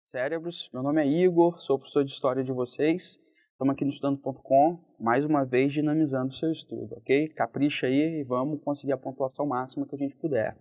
Cérebros, meu nome é Igor, sou professor de História de vocês. Estamos aqui no Estudando.com, mais uma vez dinamizando o seu estudo, ok? Capricha aí e vamos conseguir a pontuação máxima que a gente puder.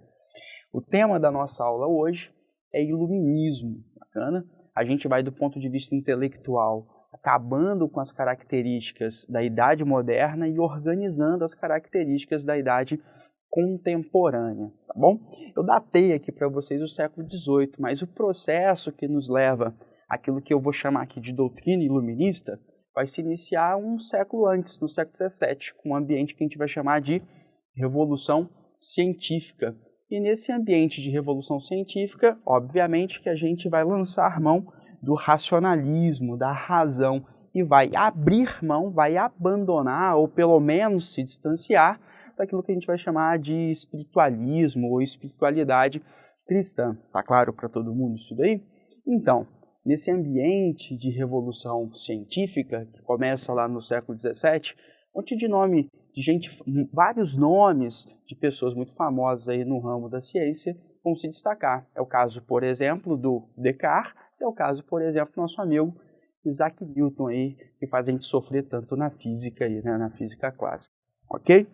O tema da nossa aula hoje é iluminismo, bacana? A gente vai do ponto de vista intelectual, acabando com as características da Idade Moderna e organizando as características da Idade contemporânea, tá bom? Eu datei aqui para vocês o século XVIII, mas o processo que nos leva àquilo que eu vou chamar aqui de doutrina iluminista vai se iniciar um século antes, no século XVII, com um ambiente que a gente vai chamar de Revolução Científica. E nesse ambiente de Revolução Científica, obviamente que a gente vai lançar mão do racionalismo, da razão, e vai abrir mão, vai abandonar, ou pelo menos se distanciar, daquilo que a gente vai chamar de espiritualismo ou espiritualidade cristã. Tá claro para todo mundo isso daí? Então, nesse ambiente de revolução científica, que começa lá no século XVII, um monte de nome de gente, vários nomes de pessoas muito famosas aí no ramo da ciência vão se destacar. É o caso, por exemplo, do Descartes, é o caso, por exemplo, do nosso amigo Isaac Newton aí, que faz a gente sofrer tanto na física aí, né, na física clássica. Ok?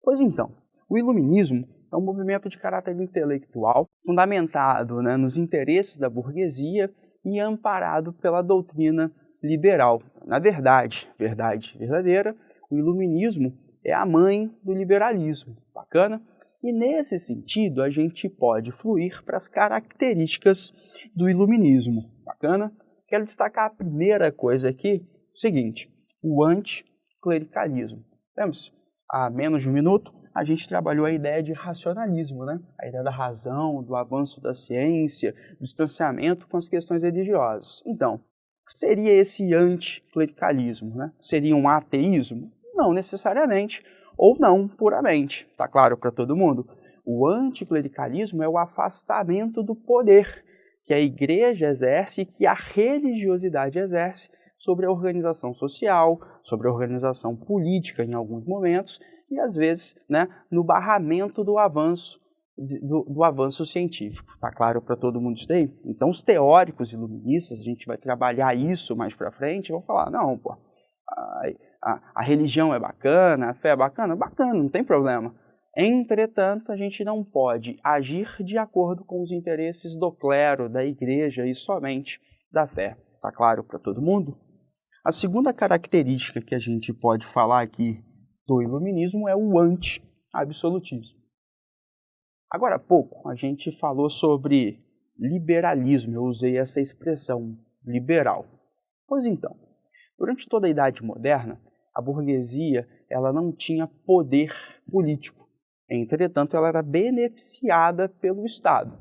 Pois então, o iluminismo é um movimento de caráter intelectual fundamentado, né, nos interesses da burguesia e amparado pela doutrina liberal. Na verdade, verdade verdadeira, o iluminismo é a mãe do liberalismo. Bacana? E nesse sentido, a gente pode fluir para as características do iluminismo. Bacana? Quero destacar a primeira coisa aqui, o seguinte, o anticlericalismo. Vamos? Há menos de um minuto, a gente trabalhou a ideia de racionalismo, né? A ideia da razão, do avanço da ciência, do distanciamento com as questões religiosas. Então, o que seria esse anticlericalismo, né? Seria um ateísmo? Não necessariamente, ou não puramente, tá claro para todo mundo? O anticlericalismo é o afastamento do poder que a igreja exerce e que a religiosidade exerce sobre a organização social, sobre a organização política em alguns momentos e, às vezes, né, no barramento do avanço científico. Está claro para todo mundo isso daí? Então, os teóricos iluministas, a gente vai trabalhar isso mais para frente, vão falar, não, pô, a religião é bacana, a fé é bacana, não tem problema. Entretanto, a gente não pode agir de acordo com os interesses do clero, da igreja e somente da fé. Está claro para todo mundo? A segunda característica que a gente pode falar aqui do iluminismo é o anti-absolutismo. Agora há pouco a gente falou sobre liberalismo, eu usei essa expressão, liberal. Pois então, durante toda a Idade Moderna, a burguesia ela não tinha poder político, entretanto ela era beneficiada pelo Estado.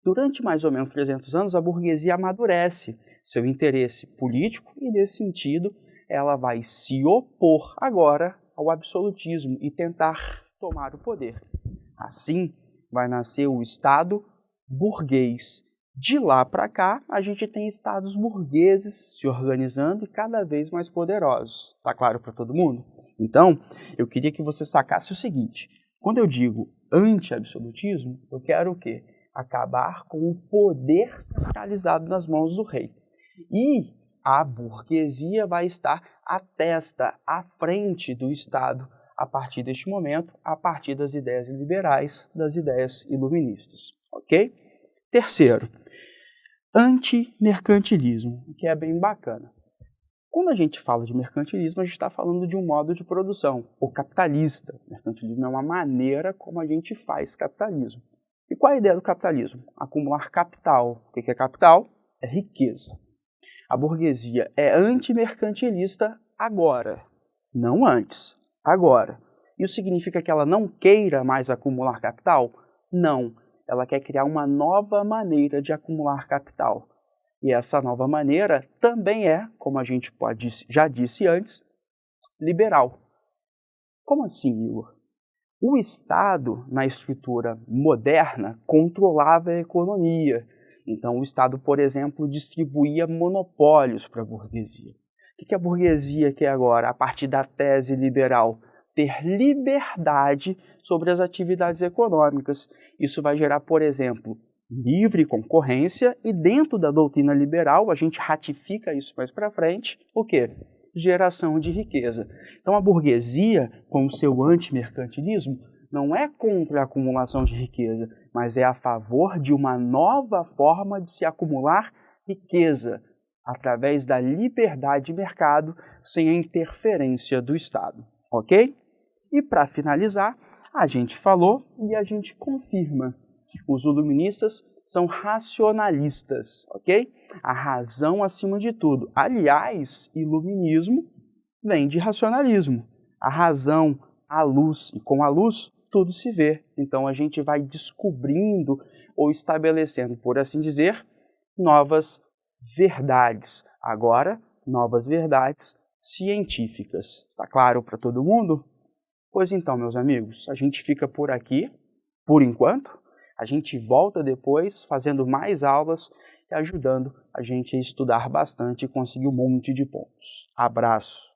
Durante mais ou menos 300 anos, a burguesia amadurece seu interesse político e, nesse sentido, ela vai se opor agora ao absolutismo e tentar tomar o poder. Assim, vai nascer o Estado burguês. De lá para cá, a gente tem estados burgueses se organizando e cada vez mais poderosos. Está claro para todo mundo? Então, eu queria que você sacasse o seguinte. Quando eu digo anti-absolutismo, eu quero o quê? Acabar com o poder centralizado nas mãos do rei. E a burguesia vai estar à testa, à frente do Estado, a partir deste momento, a partir das ideias liberais, das ideias iluministas. Ok? Terceiro, antimercantilismo, que é bem bacana. Quando a gente fala de mercantilismo, a gente está falando de um modo de produção, o capitalista. Mercantilismo é uma maneira como a gente faz capitalismo. E qual é a ideia do capitalismo? Acumular capital. O que é capital? É riqueza. A burguesia é antimercantilista agora, não antes, agora. Isso significa que ela não queira mais acumular capital? Não. Ela quer criar uma nova maneira de acumular capital. E essa nova maneira também é, como a gente já disse antes, liberal. Como assim, Igor? O Estado, na estrutura moderna, controlava a economia. Então, o Estado, por exemplo, distribuía monopólios para a burguesia. O que a burguesia quer agora, a partir da tese liberal? Ter liberdade sobre as atividades econômicas. Isso vai gerar, por exemplo, livre concorrência e dentro da doutrina liberal, a gente ratifica isso mais para frente, o quê? Geração de riqueza. Então a burguesia, com o seu antimercantilismo, não é contra a acumulação de riqueza, mas é a favor de uma nova forma de se acumular riqueza, através da liberdade de mercado, sem a interferência do Estado, ok? E para finalizar, a gente falou e a gente confirma. Os iluministas são racionalistas, ok? A razão acima de tudo. Aliás, iluminismo vem de racionalismo. A razão, a luz, e com a luz tudo se vê. Então a gente vai descobrindo ou estabelecendo, por assim dizer, novas verdades. Agora, novas verdades científicas. Tá claro para todo mundo? Pois então, meus amigos, a gente fica por aqui, por enquanto. A gente volta depois fazendo mais aulas e ajudando a gente a estudar bastante e conseguir um monte de pontos. Abraço!